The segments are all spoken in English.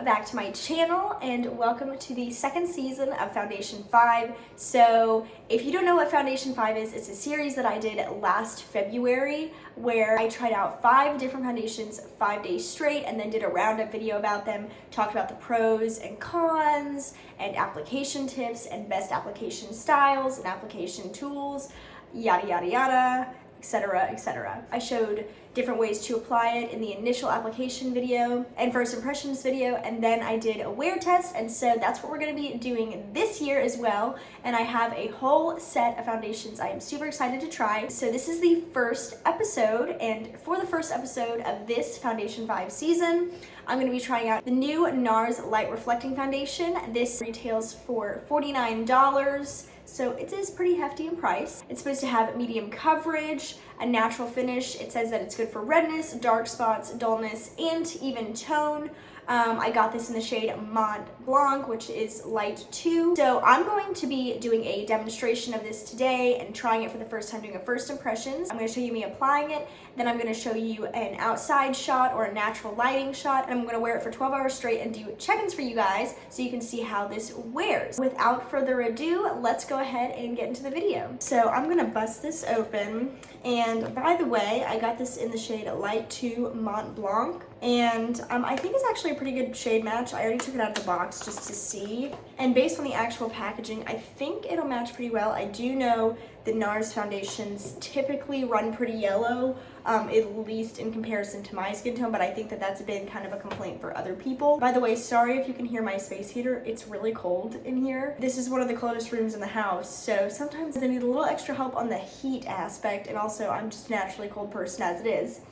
back to my channel and welcome to the second season of Foundation 5. So if you don't know what Foundation 5 is, it's a series that I did last February where I tried out 5 different foundations 5 days straight and then did a roundup video about them, talked about the pros and cons and application tips and best application styles and application tools, yada yada yada, etc., etc. I showed different ways to apply it in the initial application video and first impressions video, and then I did a wear test, and so that's what we're going to be doing this year as well. And I have a whole set of foundations I am super excited to try. So this is the first episode, and for the first episode of this Foundation 5 season, I'm going to be trying out the new Nars Light Reflecting Foundation. This retails for $49. So it is pretty hefty in price. It's supposed to have medium coverage, a natural finish. It says that it's good for redness, dark spots, dullness, and even tone. I got this in the shade Mont Blanc, which is light 2. So I'm going to be doing a demonstration of this today and trying it for the first time, doing a first impressions. I'm going to show you me applying it, then I'm going to show you an outside shot or a natural lighting shot, and I'm going to wear it for 12 hours straight and do check-ins for you guys so you can see how this wears. Without further ado, let's go ahead and get into the video. So I'm going to bust this open, and by the way, I got this in the shade light 2 Mont Blanc. And I think it's actually a pretty good shade match. I already took it out of the box just to see. And based on the actual packaging, I think it'll match pretty well. I do know the Nars foundations typically run pretty yellow, at least in comparison to my skin tone, but I think that that's been kind of a complaint for other people. By the way, sorry if you can hear my space heater. It's really cold in here. This is one of the coldest rooms in the house, so sometimes I need a little extra help on the heat aspect, and also I'm just a naturally cold person as it is.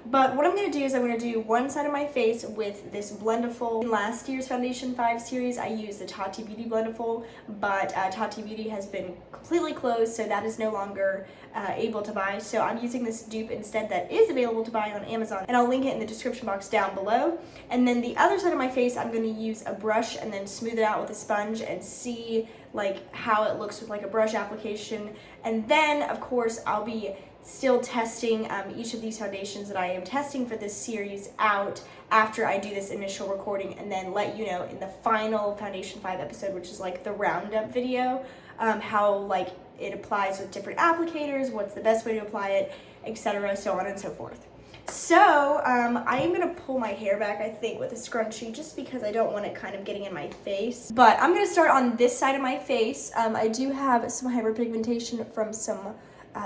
But what I'm going to do is I'm going to do one side of my face with this Blendiful. In last year's Foundation 5 series, I used the Tati Beauty Blendiful, but Tati Beauty has been completely closed, so that is no longer able to buy. So I'm using this dupe instead that is available to buy on Amazon, and I'll link it in the description box down below. And then the other side of my face, I'm going to use a brush and then smooth it out with a sponge and see like how it looks with like a brush application. And then, of course, I'll be still testing each of these foundations that I am testing for this series out after I do this initial recording, and then let you know in the final Foundation 5 episode, which is like the roundup video, how like it applies with different applicators, what's the best way to apply it, etc., so on and so forth. So I am going to pull my hair back, I think, with a scrunchie just because I don't want it kind of getting in my face. But I'm going to start on this side of my face. I do have some hyperpigmentation from some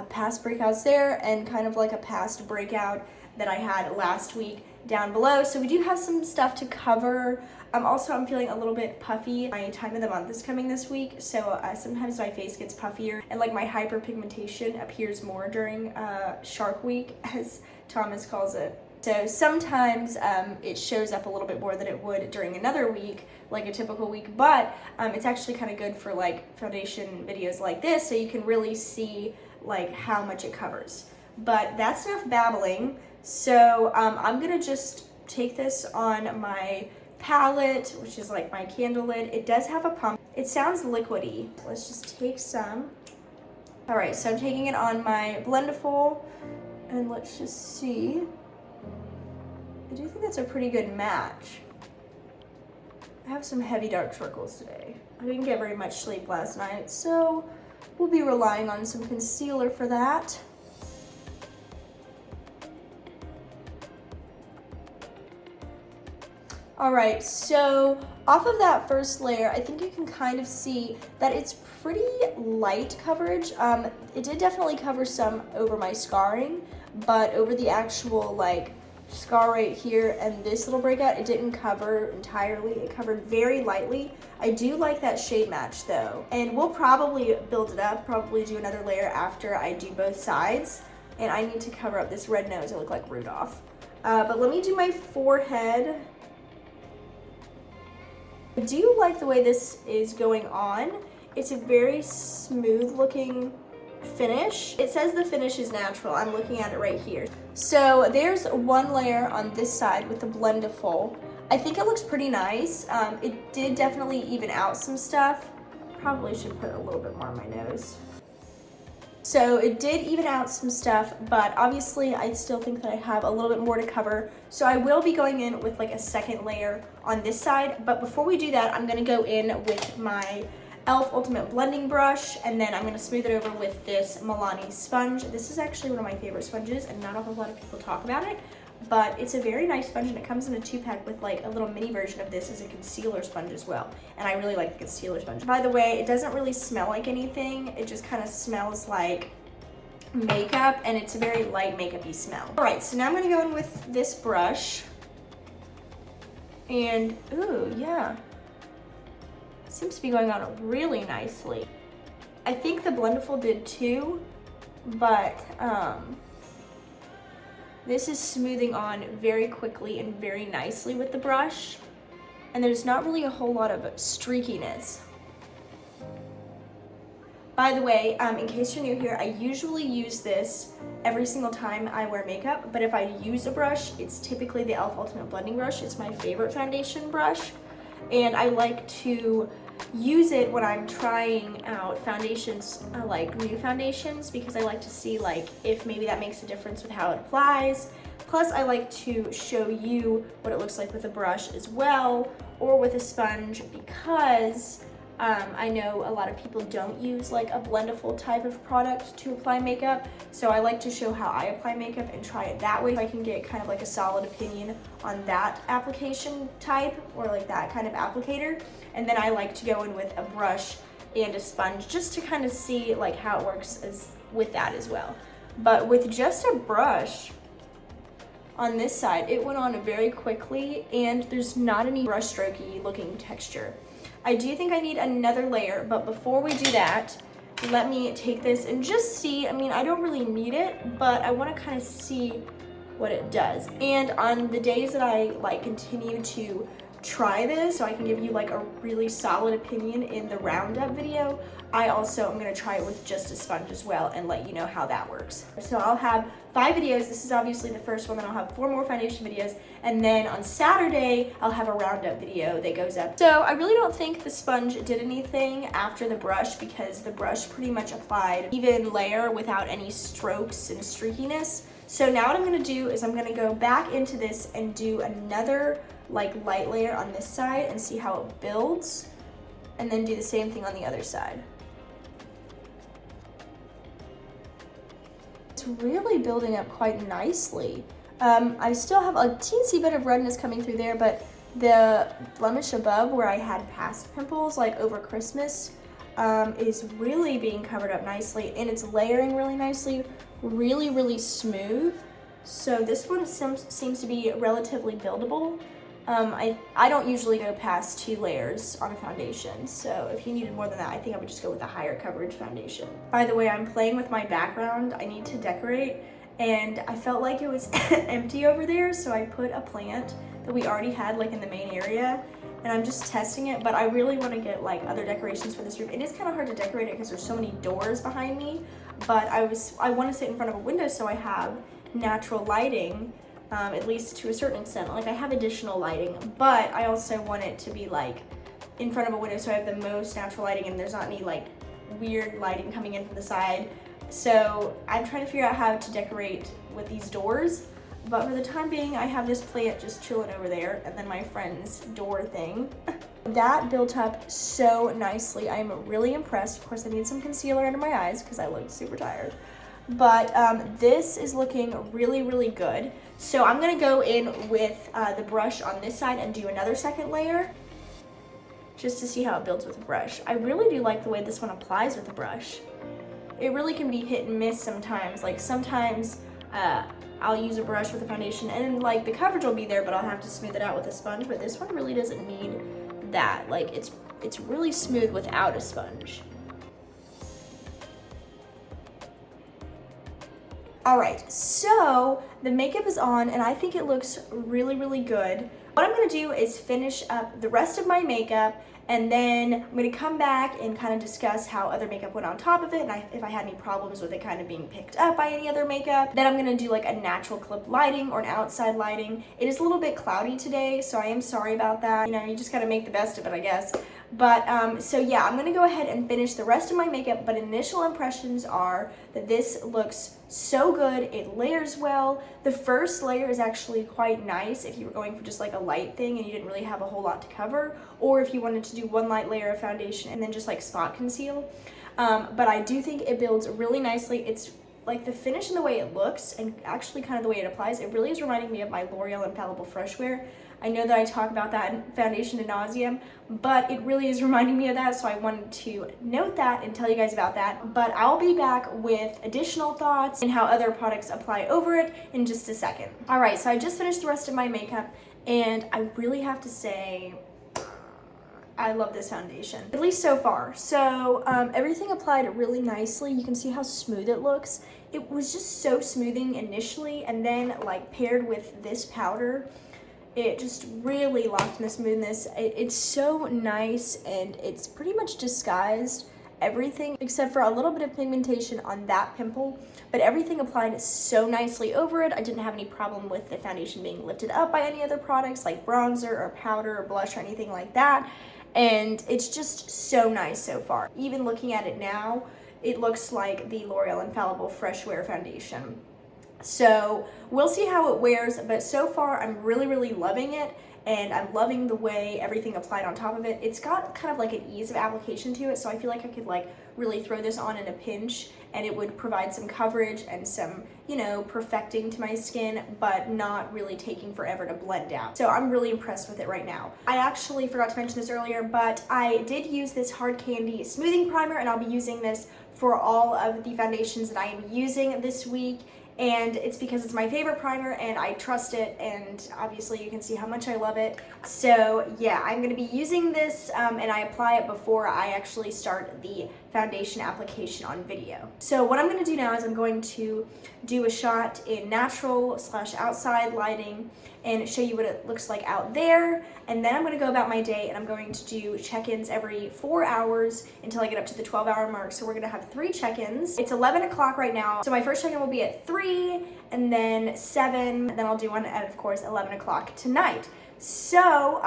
past breakouts there, and kind of like a past breakout that I had last week down below. So we do have some stuff to cover. Also, I'm feeling a little bit puffy. My time of the month is coming this week, so sometimes my face gets puffier, and like my hyperpigmentation appears more during Shark Week, as Thomas calls it. So sometimes it shows up a little bit more than it would during another week, like a typical week, but it's actually kind of good for like foundation videos like this, so you can really see like how much it covers. But that's enough babbling. So I'm gonna just take this on my palette, which is like my candle lid. It does have a pump. It sounds liquidy. Let's just take some. All right, so I'm taking it on my Blendiful, and let's just see. I do think that's a pretty good match. I have some heavy dark circles today. I didn't get very much sleep last night, so we'll be relying on some concealer for that. All right, so off of that first layer, I think you can kind of see that it's pretty light coverage. It did definitely cover some over my scarring, but over the actual like scar right here and this little breakout, it didn't cover entirely. It covered very lightly. I do like that shade match though, and we'll probably build it up, probably do another layer after I do both sides. And I need to cover up this red nose. I look like Rudolph. But let me do my forehead. I do like the way this is going on. It's a very smooth looking finish. It says the finish is natural. I'm looking at it right here. So there's one layer on this side with the Blendiful. I think it looks pretty nice. It did definitely even out some stuff. Probably should put a little bit more on my nose. So it did even out some stuff, but obviously I still think that I have a little bit more to cover. So I will be going in with like a second layer on this side. But before we do that, I'm gonna go in with my e.l.f. Ultimate Blending Brush, and then I'm gonna smooth it over with this Milani sponge. This is actually one of my favorite sponges, and not a whole lot of people talk about it, but it's a very nice sponge, and it comes in a 2-pack with like a little mini version of this as a concealer sponge as well. And I really like the concealer sponge. By the way, it doesn't really smell like anything. It just kind of smells like makeup, and it's a very light makeup-y smell. All right, so now I'm gonna go in with this brush, and ooh, yeah. Seems to be going on really nicely. I think the Blendiful did too, but this is smoothing on very quickly and very nicely with the brush, and there's not really a whole lot of streakiness. By the way, in case you're new here, I usually use this every single time I wear makeup, but if I use a brush, it's typically the e.l.f. Ultimate Blending Brush. It's my favorite foundation brush, and I like to use it when I'm trying out foundations, like new foundations, because I like to see like if maybe that makes a difference with how it applies. Plus I like to show you what it looks like with a brush as well, or with a sponge, because I know a lot of people don't use like a Blendiful type of product to apply makeup, so I like to show how I apply makeup and try it that way so I can get kind of like a solid opinion on that application type, or like that kind of applicator. And then I like to go in with a brush and a sponge just to kind of see like how it works with that as well. But with just a brush on this side, it went on very quickly, and there's not any brush strokey looking texture. I do think I need another layer, but before we do that, let me take this and just see. I mean, I don't really need it, but I want to kind of see what it does. And on the days that I like continue to try this, so I can give you like a really solid opinion in the roundup video, I also am going to try it with just a sponge as well and let you know how that works. So I'll have 5 videos. This is obviously the first one, then I'll have 4 more foundation videos, and then on Saturday I'll have a roundup video that goes up. So I really don't think the sponge did anything after the brush, because the brush pretty much applied even layer without any strokes and streakiness. So now what I'm going to do is I'm going to go back into this and do another like light layer on this side and see how it builds, and then do the same thing on the other side. It's really building up quite nicely. I still have a teensy bit of redness coming through there, but the blemish above where I had past pimples like over Christmas is really being covered up nicely, and it's layering really nicely, really smooth. So this one seems to be relatively buildable. I don't usually go past 2 layers on a foundation, so if you needed more than that, I think I would just go with a higher coverage foundation. By the way, I'm playing with my background. I need to decorate, and I felt like it was empty over there, so I put a plant that we already had like in the main area, and I'm just testing it, but I really want to get like other decorations for this room. It is kind of hard to decorate it because there's so many doors behind me, but I want to sit in front of a window so I have natural lighting. At least to a certain extent. Like I have additional lighting, but I also want it to be like in front of a window so I have the most natural lighting and there's not any like weird lighting coming in from the side. So I'm trying to figure out how to decorate with these doors, but for the time being I have this plant just chilling over there, and then my friend's door thing. That built up so nicely. I am really impressed. Of course I need some concealer under my eyes because I look super tired. But this is looking really good. So I'm gonna go in with the brush on this side and do another second layer just to see how it builds with the brush. I really do like the way this one applies with the brush. It really can be hit and miss sometimes. Like sometimes I'll use a brush with a foundation and like the coverage will be there, but I'll have to smooth it out with a sponge. But this one really doesn't need that. Like it's really smooth without a sponge. All right, so the makeup is on and I think it looks really good. What I'm gonna do is finish up the rest of my makeup, and then I'm gonna come back and kind of discuss how other makeup went on top of it, and if I had any problems with it kind of being picked up by any other makeup. Then I'm gonna do like a natural clip lighting or an outside lighting. It is a little bit cloudy today, so I am sorry about that. You know, you just gotta make the best of it, I guess. But so yeah, I'm gonna go ahead and finish the rest of my makeup, but initial impressions are that this looks so good. It layers well. The first layer is actually quite nice if you were going for just like a light thing and you didn't really have a whole lot to cover, or if you wanted to do one light layer of foundation and then just like spot conceal. But I do think it builds really nicely. It's like the finish and the way it looks, and actually kind of the way it applies, it really is reminding me of my L'Oreal Infallible Fresh Wear. I know that I talk about that in foundation ad nauseum, but it really is reminding me of that, so I wanted to note that and tell you guys about that. But I'll be back with additional thoughts and how other products apply over it in just a second. All right, so I just finished the rest of my makeup, and I really have to say, I love this foundation, at least so far. So everything applied really nicely. You can see how smooth it looks. It was just so smoothing initially, and then like paired with this powder, it just really locked in the smoothness. It's so nice, and it's pretty much disguised everything except for a little bit of pigmentation on that pimple, but everything applied so nicely over it. I didn't have any problem with the foundation being lifted up by any other products like bronzer or powder or blush or anything like that. And it's just so nice so far. Even looking at it now, it looks like the L'Oreal Infallible Fresh Wear foundation. So we'll see how it wears, but so far I'm really loving it, and I'm loving the way everything applied on top of it. It's got kind of like an ease of application to it, so I feel like I could like really throw this on in a pinch and it would provide some coverage and some, you know, perfecting to my skin, but not really taking forever to blend out. So I'm really impressed with it right now. I actually forgot to mention this earlier, but I did use this Hard Candy smoothing primer, and I'll be using this for all of the foundations that I am using this week. And it's because it's my favorite primer and I trust it, and obviously you can see how much I love it. So yeah, I'm going to be using this and I apply it before I actually start the foundation application on video. So what I'm going to do now is I'm going to do a shot in natural/outside lighting and show you what it looks like out there, and then I'm going to go about my day and I'm going to do check-ins every 4 hours until I get up to the 12-hour mark. So we're going to have 3 check-ins. It's 11 o'clock right now, so my first check-in will be at 3, and then 7, and then I'll do one at, of course, 11 o'clock tonight. So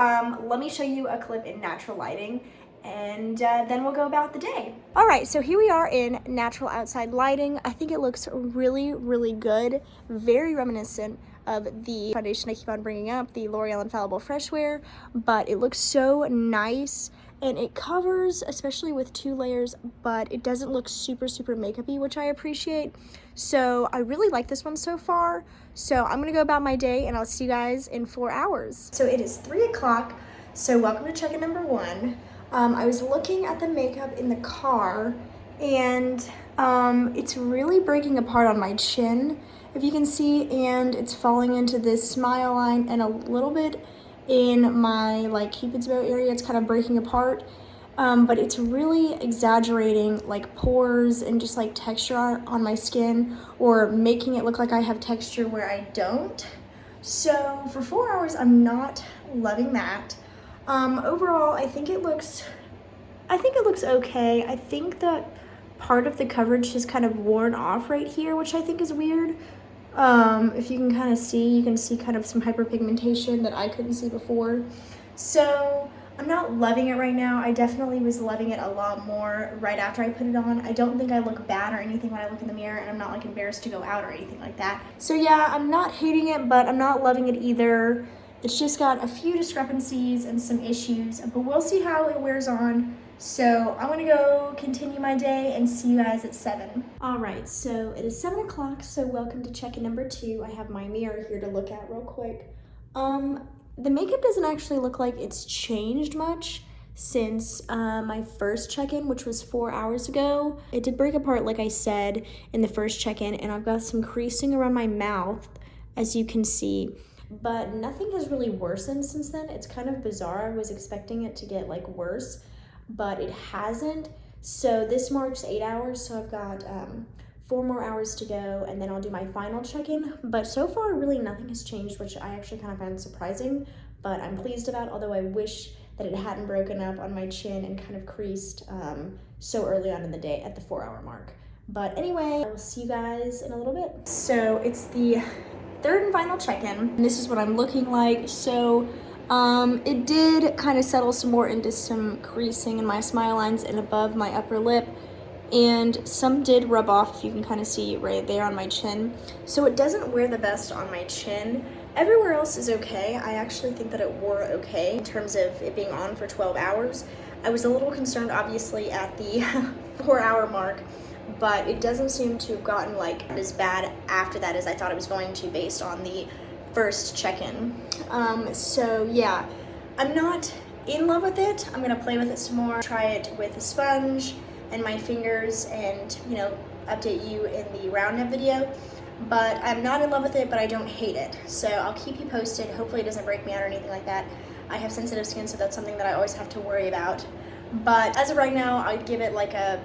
let me show you a clip in natural lighting, and then we'll go about the day. All right, so here we are in natural outside lighting. I think it looks really good, very reminiscent of the foundation I keep on bringing up, the L'Oreal Infallible Fresh Wear, but it looks so nice, and it covers, especially with 2 layers, but it doesn't look super makeup-y, which I appreciate. So I really like this one so far. So I'm gonna go about my day, and I'll see you guys in 4 hours. So it is 3 o'clock, so welcome to check-in number 1. I was looking at the makeup in the car, and it's really breaking apart on my chin, if you can see, and it's falling into this smile line and a little bit in my like Cupid's bow area. It's kind of breaking apart, but it's really exaggerating like pores and just like texture on my skin, or making it look like I have texture where I don't. So for 4 hours, I'm not loving that. Overall, I think it looks okay. I think that part of the coverage has kind of worn off right here, which I think is weird. If you can kind of see, you can see kind of some hyperpigmentation that I couldn't see before. So I'm not loving it right now. I definitely was loving it a lot more right after I put it on. I don't think I look bad or anything when I look in the mirror, and I'm not like embarrassed to go out or anything like that. So yeah, I'm not hating it, but I'm not loving it either. It's just got a few discrepancies and some issues, but we'll see how it wears on. So I'm gonna go continue my day and see you guys at 7. All right, so it is 7 o'clock, so welcome to check-in number 2. I have my mirror here to look at real quick. The makeup doesn't actually look like it's changed much since my first check-in, which was 4 hours ago. It did break apart, like I said, in the first check-in, and I've got some creasing around my mouth, as you can see. But nothing has really worsened since then. It's kind of bizarre. I was expecting it to get like worse, but it hasn't. So this marks 8 hours, so I've got 4 more hours to go, and then I'll do my final check-in. But so far, really nothing has changed, which I actually kind of found surprising, but I'm pleased about, although I wish that it hadn't broken up on my chin and kind of creased so early on in the day at the 4-hour mark. But anyway, I will see you guys in a little bit. So it's the 3rd and final check-in, and this is what I'm looking like. So It did kind of settle some more into some creasing in my smile lines and above my upper lip, and some did rub off, if you can kind of see right there on my chin. So it doesn't wear the best on my chin. Everywhere else is okay. I actually think that it wore okay in terms of it being on for 12 hours. I was a little concerned, obviously, at the 4-hour mark, but it doesn't seem to have gotten like as bad after that as I thought it was going to based on the first check-in. So yeah, I'm not in love with it. I'm gonna play with it some more, try it with a sponge and my fingers, and update you in the roundup video. But I'm not in love with it, but I don't hate it. So I'll keep you posted. Hopefully it doesn't break me out or anything like that. I have sensitive skin, so that's something that I always have to worry about. But as of right now, I'd give it like a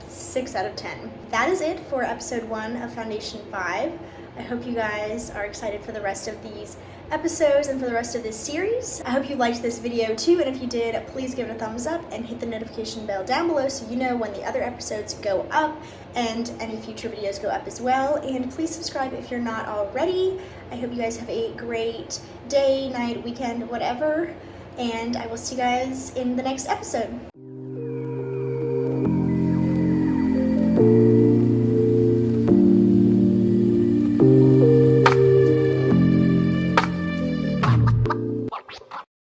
6 out of 10. That is it for episode 1 of Foundation 5. I hope you guys are excited for the rest of these episodes and for the rest of this series. I hope you liked this video too, and if you did, please give it a thumbs up and hit the notification bell down below so you know when the other episodes go up and any future videos go up as well. And please subscribe if you're not already. I hope you guys have a great day, night, weekend, whatever, and I will see you guys in the next episode.